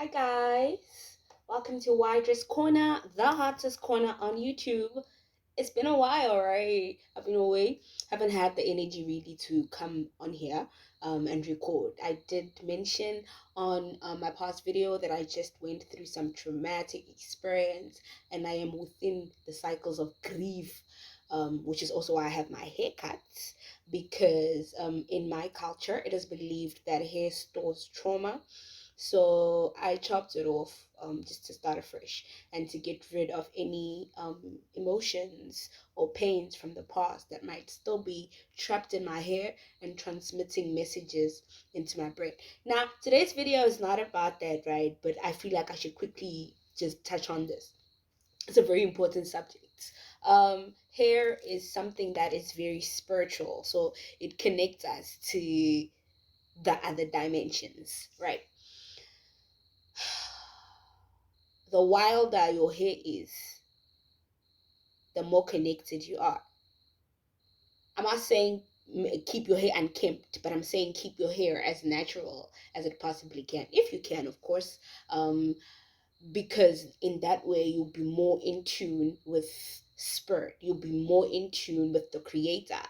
Hi guys, welcome to Wider's Corner, the hottest corner on YouTube. It's been a while, right? I've been away, haven't had the energy really to come on here and record. I did mention on my past video that I just went through some traumatic experience and I am within the cycles of grief, which is also why I have my haircuts because in my culture it is believed that hair stores trauma, so I chopped it off just to start afresh and to get rid of any emotions or pains from the past that might still be trapped in my hair and transmitting messages into my brain. Now, today's video is not about that, right? But I feel like I should quickly just touch on this. It's a very important subject. Hair is something that is very spiritual, so it connects us to the other dimensions, right? The wilder your hair is, the more connected you are. I'm not saying keep your hair unkempt, but I'm saying keep your hair as natural as it possibly can, if you can, of course, because in that way you'll be more in tune with spirit. You'll be more in tune with the Creator,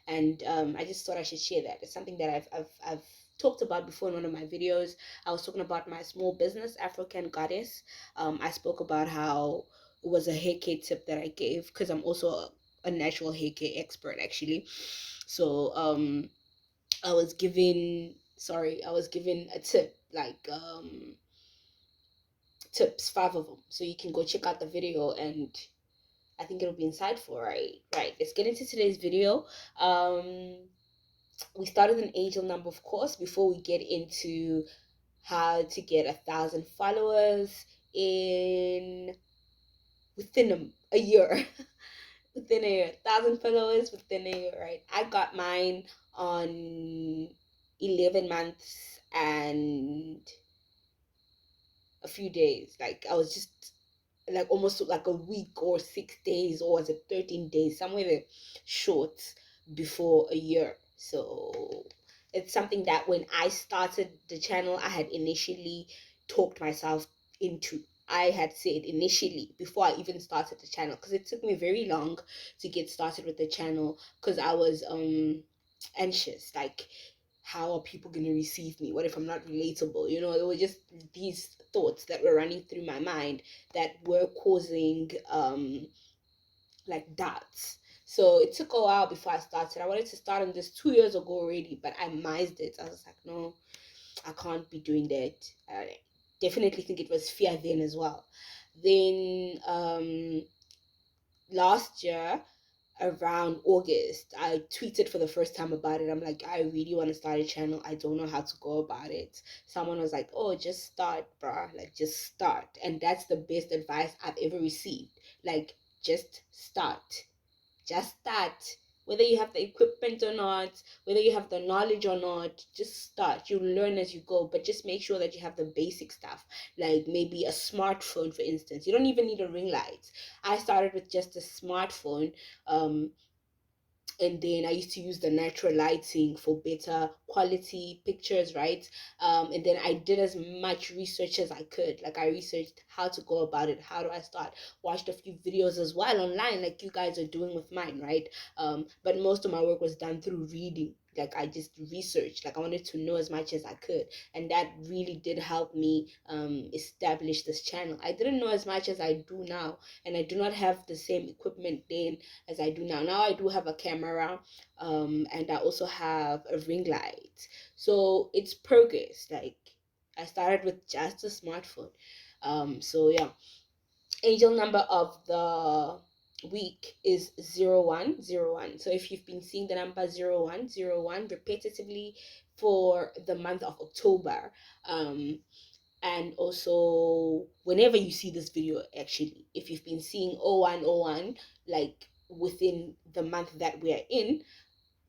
and I just thought I should share that. It's something that I've talked about before in one of my videos. I was talking about my small business, African Goddess. I spoke about how it was a hair care tip that I gave because I'm also a natural hair care expert actually. So I was given a tip, like tips, 5 of them, so you can go check out the video and I think it'll be insightful. Right, let's get into today's video. We started an angel number, of course, before we get into how to get 1,000 followers in within a year. Within a year, 1,000 followers within a year, right? I got mine on 11 months and a few days. Like I was just like almost like a week or 6 days, or was it 13 days, somewhere there, short before a year. So it's something that when I started the channel, I had initially talked myself into. I had said initially before I even started the channel, because it took me very long to get started with the channel because I was anxious, like how are people going to receive me? What if I'm not relatable? There were just these thoughts that were running through my mind that were causing like doubts. So it took a while before I started. I wanted to start on this 2 years ago already, but I missed it. I was like, no, I can't be doing that. I definitely think it was fear then as well. Then last year around August, I tweeted for the first time about it. I'm like, I really want to start a channel. I don't know how to go about it. Someone was like, oh, just start, bruh. Like, just start. And that's the best advice I've ever received. Like, just start. Just start. Whether you have the equipment or not, whether you have the knowledge or not, just start. You learn as you go, but just make sure that you have the basic stuff, like maybe a smartphone, for instance. You don't even need a ring light. I started with just a smartphone, um, and then I used to use the natural lighting for better quality pictures, right? And then I did as much research as I could. Like I researched how to go about it, how do I start, watched a few videos as well online, like you guys are doing with mine, right? But most of my work was done through reading. Like I just researched, like I wanted to know as much as I could, and that really did help me establish this channel. I didn't know as much as I do now, and I do not have the same equipment then as I do now. Now I do have a camera, and I also have a ring light. So it's progress. Like I started with just a smartphone. So yeah, angel number of the week is 0101. So if you've been seeing the number 0101 repetitively for the month of October, and also whenever you see this video, actually, if you've been seeing 0101 like within the month that we are in,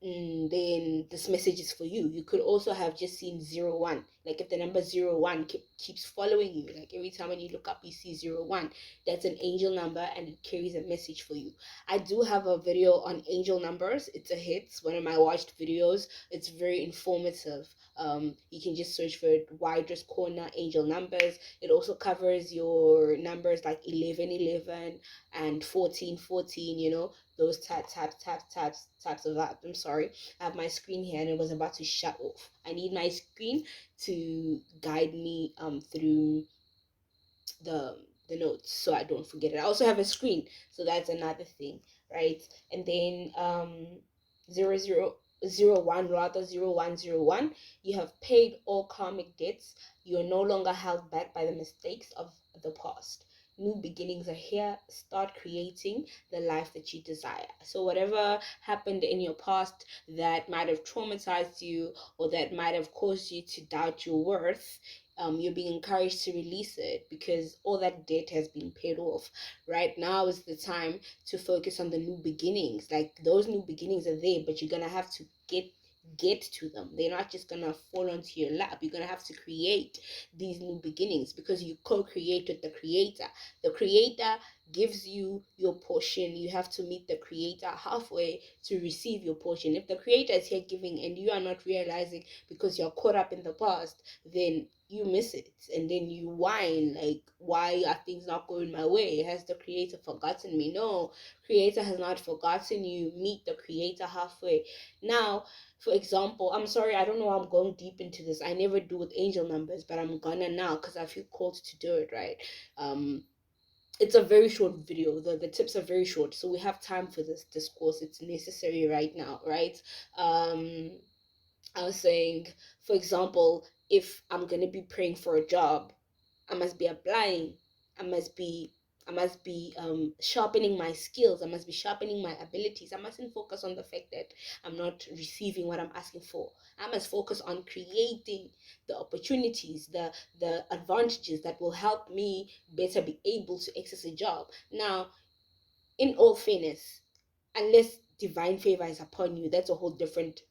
then this message is for you. You could also have just seen 01. Like if the number 01 keeps following you, like every time when you look up you see 01, that's an angel number and it carries a message for you. I do have a video on angel numbers. It's a hit. It's one of my watched videos. It's very informative. You can just search for it, widest corner angel numbers. It also covers your numbers like 1111 and 1414, those types of that. I'm sorry, I have my screen here and it was about to shut off. I need my screen to guide me through the the notes so I don't forget it. I also have a screen, so that's another thing, right? And then 0001, rather 0101, you have paid all karmic debts. You are no longer held back by the mistakes of the past. New beginnings are here. Start creating the life that you desire. So whatever happened in your past that might have traumatized you or that might have caused you to doubt your worth, you're being encouraged to release it because all that debt has been paid off. Right now is the time to focus on the new beginnings. Like those new beginnings are there, but you're gonna have to get to them. They're not just gonna fall onto your lap. You're gonna have to create these new beginnings because you co-create with the creator. The creator gives you your portion. You have to meet the creator halfway to receive your portion. If the creator is here giving and you are not realizing because you're caught up in the past, then you miss it and then you whine like, why are things not going my way? Has the creator forgotten me? No, creator has not forgotten you. Meet the creator halfway. Now, for example, I'm sorry, I don't know why I'm going deep into this. I never do with angel numbers, but I'm gonna now because I feel called to do it, right? It's a very short video. The tips are very short, so we have time for this discourse. It's necessary right now, right? I was saying, for example, if I'm gonna be praying for a job, I must be applying. I must be sharpening my skills. I must be sharpening my abilities. I mustn't focus on the fact that I'm not receiving what I'm asking for. I must focus on creating the opportunities, the advantages that will help me better be able to access a job. Now, in all fairness, unless divine favor is upon you, that's a whole different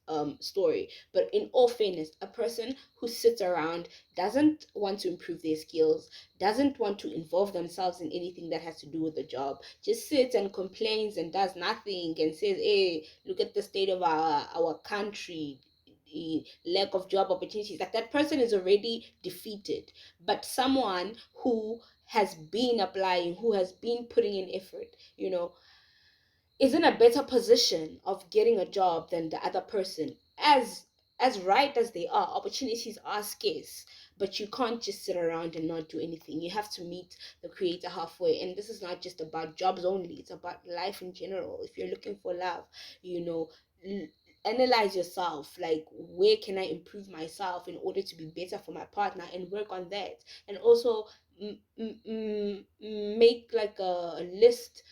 story. But in all fairness, a person who sits around, doesn't want to improve their skills, doesn't want to involve themselves in anything that has to do with the job, just sits and complains and does nothing and says, hey, look at the state of our country, the lack of job opportunities, like that person is already defeated. But someone who has been applying, who has been putting in effort, is in a better position of getting a job than the other person. As right as they are, opportunities are scarce, but you can't just sit around and not do anything. You have to meet the creator halfway. And this is not just about jobs only, it's about life in general. If you're looking for love, you know analyze yourself, like, where can I improve myself in order to be better for my partner, and work on that. And also make like a list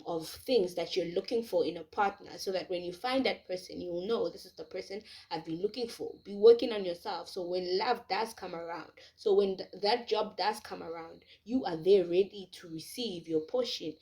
of things that you're looking for in a partner, so that when you find that person, you will know this is the person I've been looking for. Be working on yourself, so when love does come around, so when that job does come around, you are there ready to receive your portion.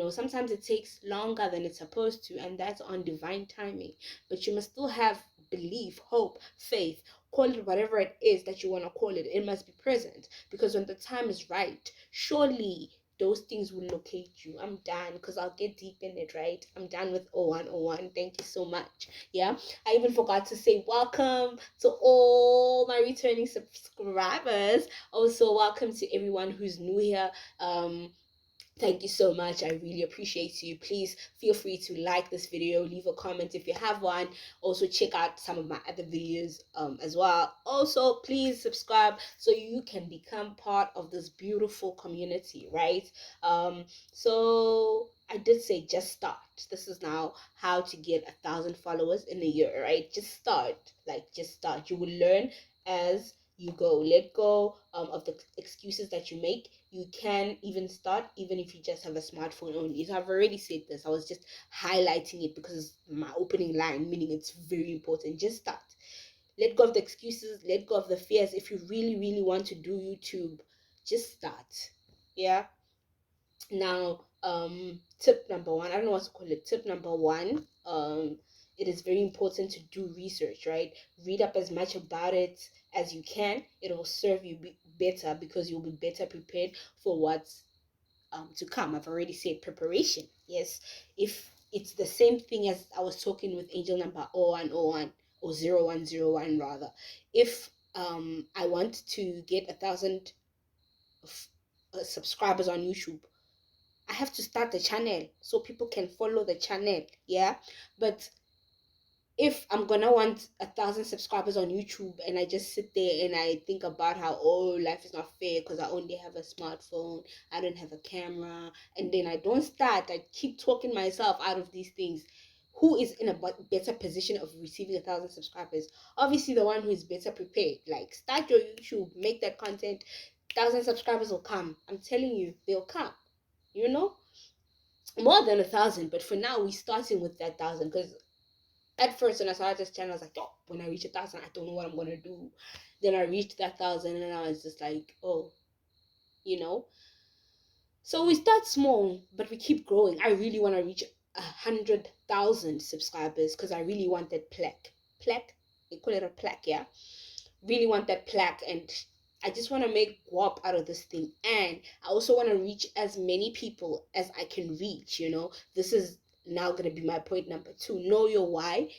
Sometimes it takes longer than it's supposed to, and that's on divine timing. But you must still have belief, hope, faith, call it whatever it is that you want to call it. It must be present, because when the time is right, surely those things will locate you. I'm done because I'll get deep in it, right? I'm done with 0101. Thank you so much. Yeah, I even forgot to say welcome to all my returning subscribers. Also, welcome to everyone who's new here. Thank you so much. I really appreciate you. Please feel free to like this video, leave a comment if you have one. Also, check out some of my other videos as well. Also, please subscribe so you can become part of this beautiful community, right? So I did say just start. This is now how to get 1,000 followers in a year, right? Just start. Just start. You will learn as you go. Let go of the excuses that you make. You can even start even if you just have a smartphone only. So I've already said this. I was just highlighting it because it's my opening line, meaning it's very important. Just start. Let go of the excuses. Let go of the fears. If you really, really want to do YouTube, just start. Yeah. Now, tip number one. I don't know what to call it. Tip number one. it is very important to do research, right? Read up as much about it as you can. It will serve you better, because you'll be better prepared for what's to come. I've already said preparation. Yes, if it's the same thing as I was talking with angel number 0101 or 0101 rather. If I want to get 1,000 subscribers on YouTube, I have to start the channel so people can follow the channel. Yeah, but if I'm gonna want 1,000 subscribers on YouTube and I just sit there and I think about how, oh, life is not fair because I only have a smartphone, I don't have a camera, and then I don't start, I keep talking myself out of these things. Who is in a better position of receiving 1,000 subscribers? Obviously, the one who is better prepared. Like, start your YouTube, make that content. 1,000 subscribers will come. I'm telling you, they'll come. You know, more than 1,000. But for now, we're starting with that 1,000 because at first when I started this channel, I was like, oh, when I reach 1,000, I don't know what I'm gonna do. Then I reached that 1,000, and I was just like, oh, you know. So we start small, but we keep growing. I really want to reach 100,000 subscribers because I really want that plaque. Plaque, they call it a plaque, yeah. Really want that plaque, and I just want to make guap out of this thing. And I also want to reach as many people as I can reach. This is now going to be my point number 2. Know your why,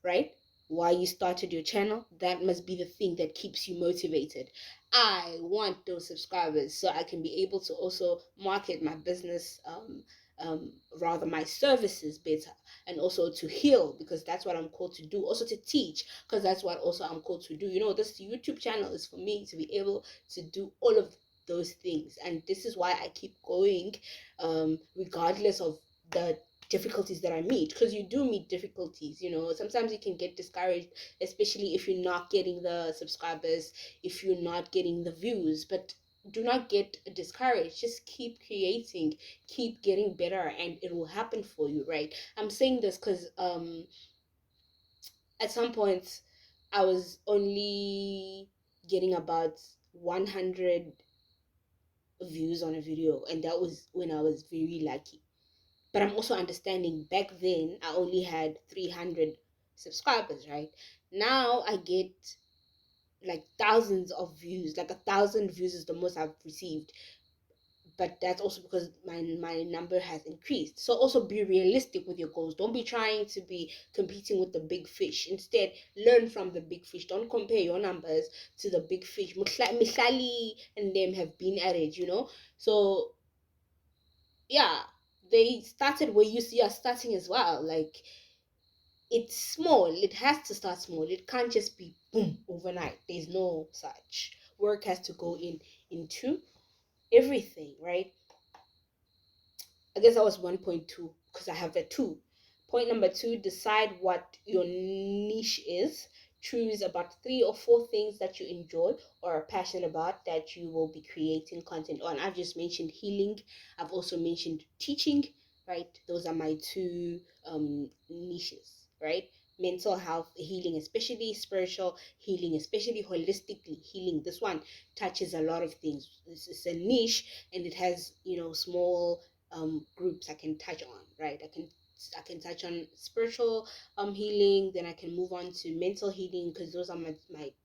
right? Why you started your channel. That must be the thing that keeps you motivated. I want those subscribers so I can be able to also market my business, rather my services better, and also to heal, because that's what I'm called to do. Also to teach, because that's what also I'm called to do. This YouTube channel is for me to be able to do all of those things, and this is why I keep going, regardless of the difficulties that I meet, because you do meet difficulties. Sometimes you can get discouraged, especially if you're not getting the subscribers, if you're not getting the views. But do not get discouraged. Just keep creating, keep getting better, and it will happen for you, right? I'm saying this because at some point I was only getting about 100 views on a video, and that was when I was very lucky. But I'm also understanding back then I only had 300 subscribers, right? Now I get like thousands of views. Like 1,000 views is the most I've received. But that's also because my number has increased. So also be realistic with your goals. Don't be trying to be competing with the big fish. Instead, learn from the big fish. Don't compare your numbers to the big fish. Mihlali and them have been at it. So yeah, they started where you see us starting as well. Like, it's small. It has to start small. It can't just be boom overnight. There's no such. Work has to go into everything, right? I guess that was 1.2 because I have the 2. Point number 2, decide what your niche is. Choose about 3 or 4 things that you enjoy or are passionate about that you will be creating content on. I've just mentioned healing. I've also mentioned teaching, right? Those are my 2 niches, right? Mental health healing, especially spiritual healing, especially holistically healing. This one touches a lot of things. This is a niche, and it has small groups I can touch on, right? I can touch on spiritual healing, then I can move on to mental healing, because those are my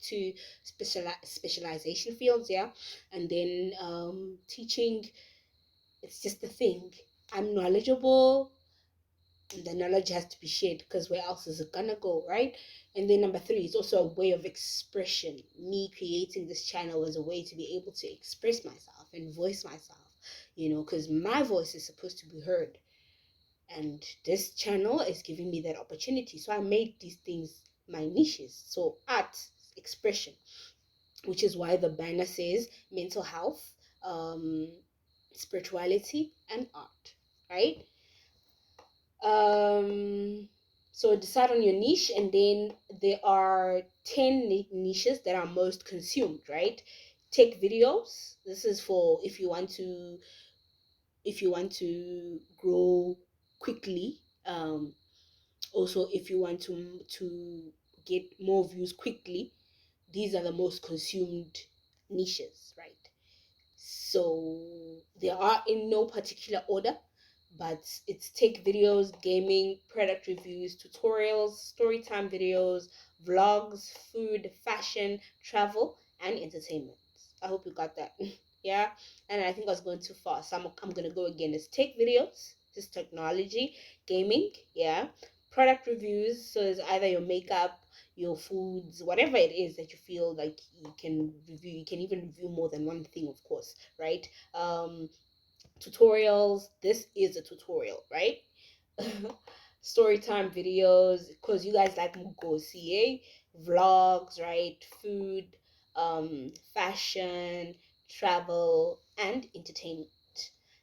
2 specialization fields, yeah. And then teaching, it's just the thing. I'm knowledgeable, and the knowledge has to be shared, because where else is it gonna go, right? And then number 3 is also a way of expression. Me creating this channel was a way to be able to express myself and voice myself, because my voice is supposed to be heard, and this channel is giving me that opportunity. So I made these things my niches. So art, expression, which is why the banner says mental health, spirituality, and art, right? So decide on your niche, and then there are 10 niches that are most consumed, right? Tech videos. This is for if you want to grow quickly. Also, if you want to get more views quickly, these are the most consumed niches, right? So they are in no particular order. but it's tech videos, gaming, product reviews, tutorials, story time videos, vlogs, food, fashion, travel, and entertainment. I hope you got that. Yeah, and I think I was going too fast. So I'm gonna go again. It's tech videos, just technology, gaming, yeah, product reviews. So it's either your makeup, your foods, whatever it is that you feel like you can review. You can even review more than one thing, of course, right? Tutorials. This is a tutorial, right? Storytime videos, because you guys like Mugosi, vlogs, right? Food, fashion, travel, and entertainment.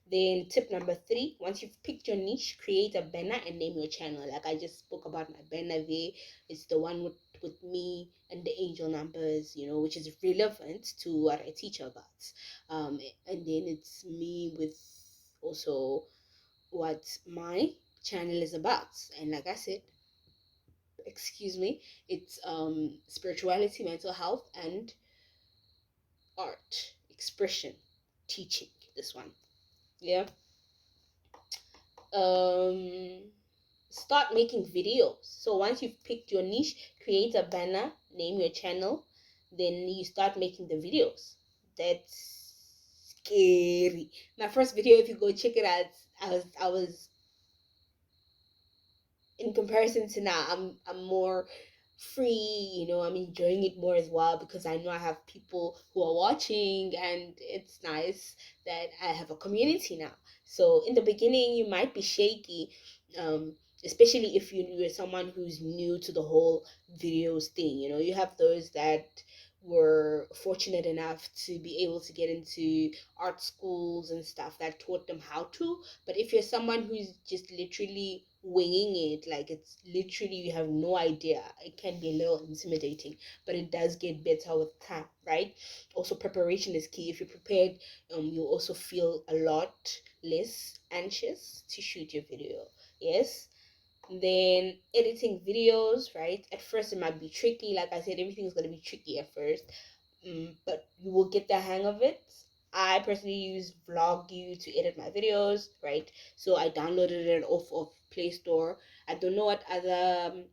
Then tip number three, once you've picked your niche, create a banner and name your channel. Like I just spoke about my banner there. It's the one with me and the angel numbers, which is relevant to what I teach about. And then it's me with also what my channel is about. And like I said, excuse me, it's spirituality, mental health, and art, expression, teaching. This one, yeah. um Start making videos. So once you've picked your niche, create a banner, name your channel, then you start making the videos. That's scary. My first video, if you go check it out, I was in comparison to now, I'm more free, I'm enjoying it more as well, because I know I have people who are watching, and it's nice that I have a community now. So in the beginning you might be shaky, um especially if you're someone who's new to the whole videos thing. You have those that were fortunate enough to be able to get into art schools and stuff that taught them how to. But if you're someone who's just literally winging it, like it's literally you have no idea, it can be a little intimidating, but it does get better with time, right? Also, preparation is key. If you're prepared, you'll also feel a lot less anxious to shoot your video. Yes. Then editing videos, right? At first it might be tricky. Like I said, everything's going to be tricky at first, but you will get the hang of it. I personally use Vlog.u to edit my videos, right? So I downloaded it off of Play Store. I don't know what other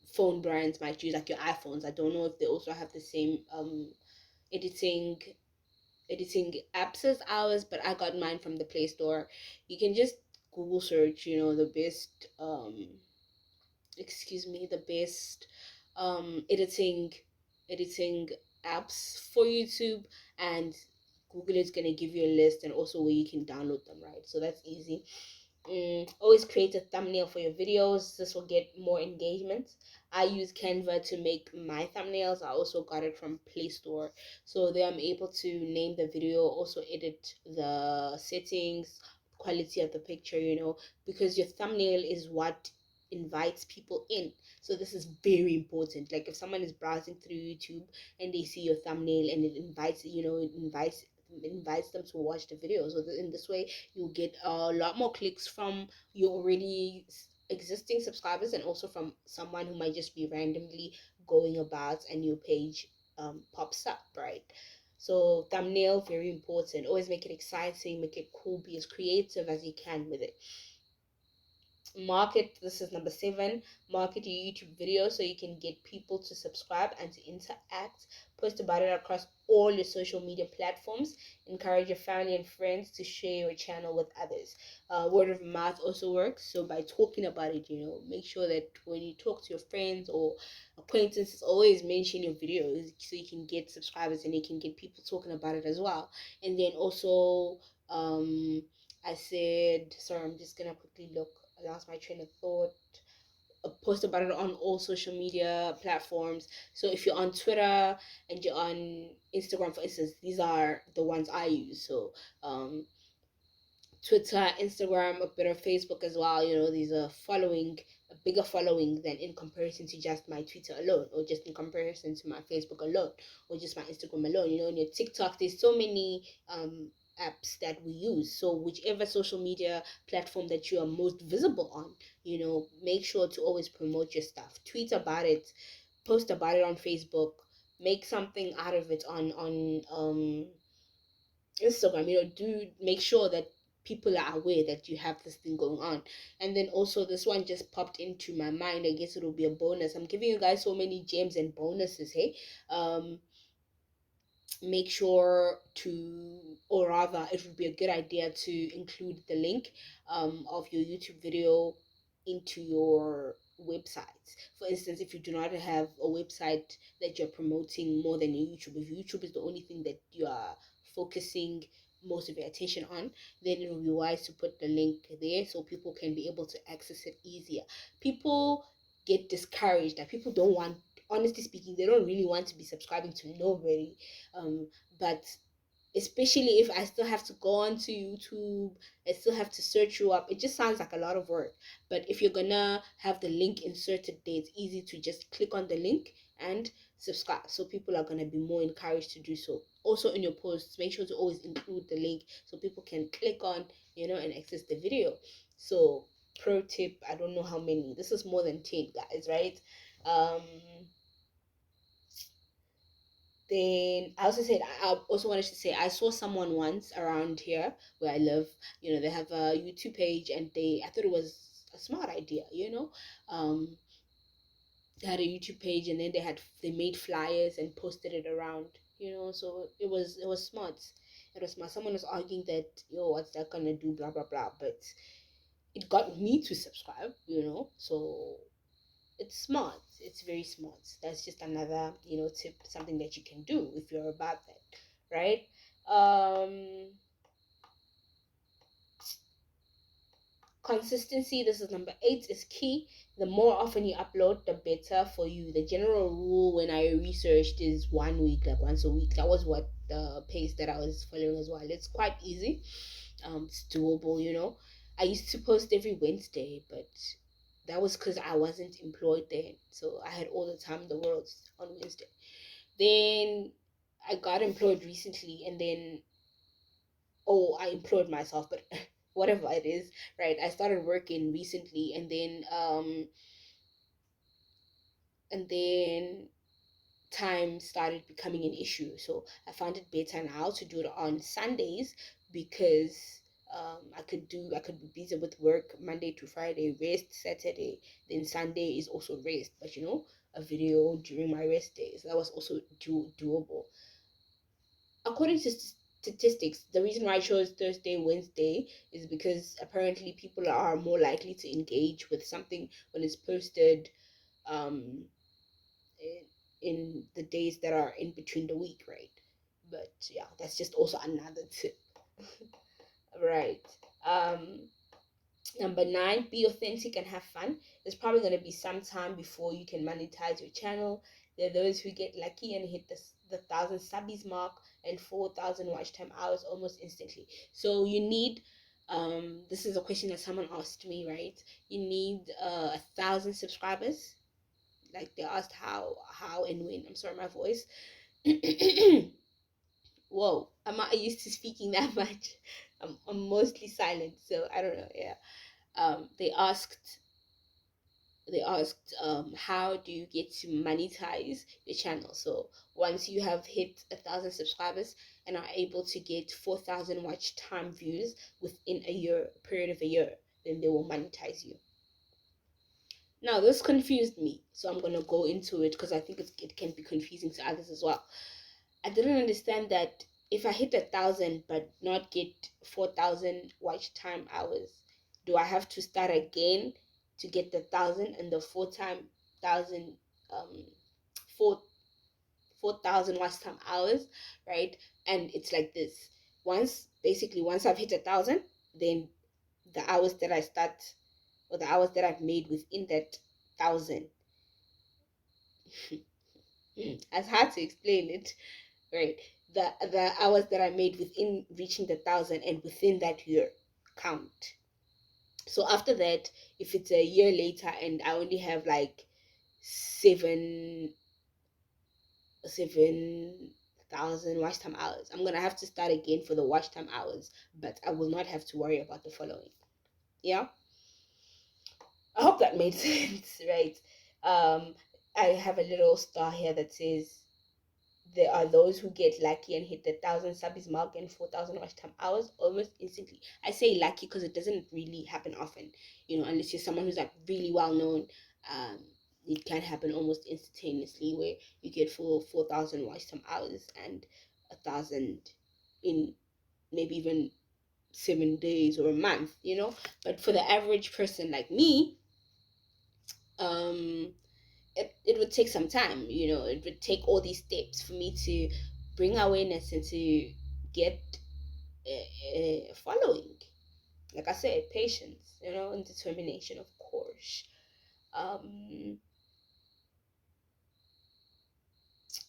phone brands might use, like your iPhones. I don't know if they also have the same editing editing apps as ours, but I got mine from the Play Store. You can just Google search, the best the best editing apps for YouTube, and Google is gonna give you a list, and also where you can download them, right? So that's easy. Always create a thumbnail for your videos. This will get more engagement. I use Canva to make my thumbnails. I also got it from Play Store, so there I'm able to name the video, also edit the settings, quality of the picture, because your thumbnail is what invites people in. So this is very important. Like if someone is browsing through YouTube and they see your thumbnail, and it invites them to watch the video. So in this way you'll get a lot more clicks from your already existing subscribers, and also from someone who might just be randomly going about and your page pops up, right? So thumbnail, very important. Always make it exciting, make it cool, be as creative as you can with it. Market, this is number 7. Market your YouTube video so you can get people to subscribe and to interact. Post about it across all your social media platforms. Encourage your family and friends to share your channel with others. Word of mouth also works. So by talking about it, make sure that when you talk to your friends or acquaintances, always mention your videos so you can get subscribers and you can get people talking about it as well. And then also, I said, sorry, I'm just gonna quickly look. I lost my train of thought. Post about it on all social media platforms. So if you're on Twitter and you're on Instagram, for instance, these are the ones I use. So Twitter, Instagram, a bit of Facebook as well. These are following a bigger following than in comparison to just my Twitter alone, or just in comparison to my Facebook alone, or just my Instagram alone. In your TikTok, there's so many apps that we use. So whichever social media platform that you are most visible on, make sure to always promote your stuff. Tweet about it, post about it on Facebook, make something out of it on Instagram. Do make sure that people are aware that you have this thing going on. And then also this one just popped into my mind. I guess it'll be a bonus. I'm giving you guys so many gems and bonuses, hey. Make sure to, or rather it would be a good idea to include the link of your YouTube video into your website. For instance, if you do not have a website that you're promoting more than your YouTube, if YouTube is the only thing that you are focusing most of your attention on, then it will be wise to put the link there so people can be able to access it easier. People get discouraged that people don't want, honestly speaking, they don't really want to be subscribing to nobody. But especially if I still have to go onto YouTube, I still have to search you up. It just sounds like a lot of work. But if you're gonna have the link inserted there, it's easy to just click on the link and subscribe. So people are gonna be more encouraged to do so. Also in your posts, make sure to always include the link so people can click on, and access the video. So pro tip, I don't know how many. This is more than 10, guys, right? Then I also wanted to say I saw someone once around here where I live. They have a YouTube page, and I thought it was a smart idea. They had a YouTube page, and then they made flyers and posted it around. So it was smart. It was smart. Someone was arguing that, what's that gonna do, blah blah blah, but it got me to subscribe. So it's smart. It's very smart. That's just another, tip, something that you can do if you're about that, right? Consistency, this is number 8, is key. The more often you upload, the better for you. The general rule when I researched is 1 week, like once a week. That was what the pace that I was following as well. It's quite easy. It's doable. I used to post every Wednesday, but that was because I wasn't employed then, so I had all the time in the world on Wednesday. Then I got employed recently, and then I employed myself, but whatever it is, right? I started working recently, and then time started becoming an issue. So I found it better now to do it on Sundays because I could be busy with work Monday to Friday, rest Saturday, then Sunday is also rest. But a video during my rest days, that was also doable. According to statistics, the reason why I chose Thursday, Wednesday is because apparently people are more likely to engage with something when it's posted um in the days that are in between the week, right? But yeah, that's just also another tip. Right. Number 9, be authentic and have fun. There's probably going to be some time before you can monetize your channel. There are those who get lucky and hit the 1,000 subbies mark and 4,000 watch time hours almost instantly. So you need, this is a question that someone asked me, right? You need 1,000 subscribers. Like they asked how and when. I'm sorry, my voice. Whoa, I'm not used to speaking that much. I'm mostly silent, so I don't know. Yeah. They asked how do you get to monetize your channel. So once you have hit 1,000 subscribers and are able to get 4,000 watch time views within a period of a year, then they will monetize you. Now this confused me, so I'm gonna go into it because I think it can be confusing to others as well. I didn't understand that if I hit 1,000 but not get 4,000 watch time hours, do I have to start again to get the 1,000 and the 4,000 four 4,000 watch time hours, right? And it's like this. Once I've hit 1,000, then the hours that I start, or the hours that I've made within that 1,000. It's hard to explain it, right? The hours that I made within reaching the 1,000 and within that year count. So after that, if it's a year later and I only have like seven 7,000 watch time hours, I'm gonna have to start again for the watch time hours, but I will not have to worry about the following. Yeah, I hope that made sense, right? I have a little star here that says there are those who get lucky and hit the 1,000 subs mark and 4,000 watch time hours almost instantly. I say lucky because it doesn't really happen often, unless you're someone who's like really well known. Um, it can happen almost instantaneously where you get 4,000 watch time hours and 1,000 in maybe even 7 days or a month. But for the average person like me, um, it would take some time. It would take all these steps for me to bring awareness and to get a following. Like I said, patience, and determination, of course. um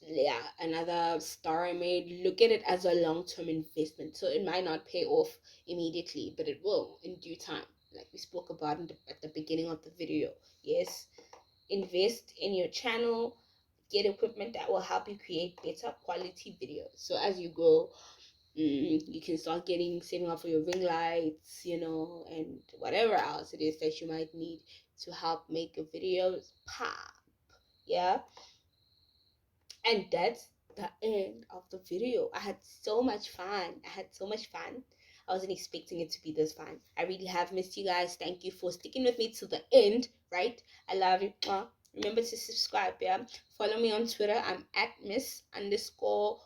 yeah, another star I made, look at it as a long-term investment. So it might not pay off immediately, but it will in due time, like we spoke about at the beginning of the video. Yes, invest in your channel, get equipment that will help you create better quality videos. So as you grow, you can start saving up for your ring lights, and whatever else it is that you might need to help make your videos pop. Yeah, and that's the end of the video. I had so much fun. I wasn't expecting it to be this fun. I really have missed you guys. Thank you for sticking with me to the end, right? I love you. Remember to subscribe, yeah? Follow me on Twitter. I'm at Miss_Wydra.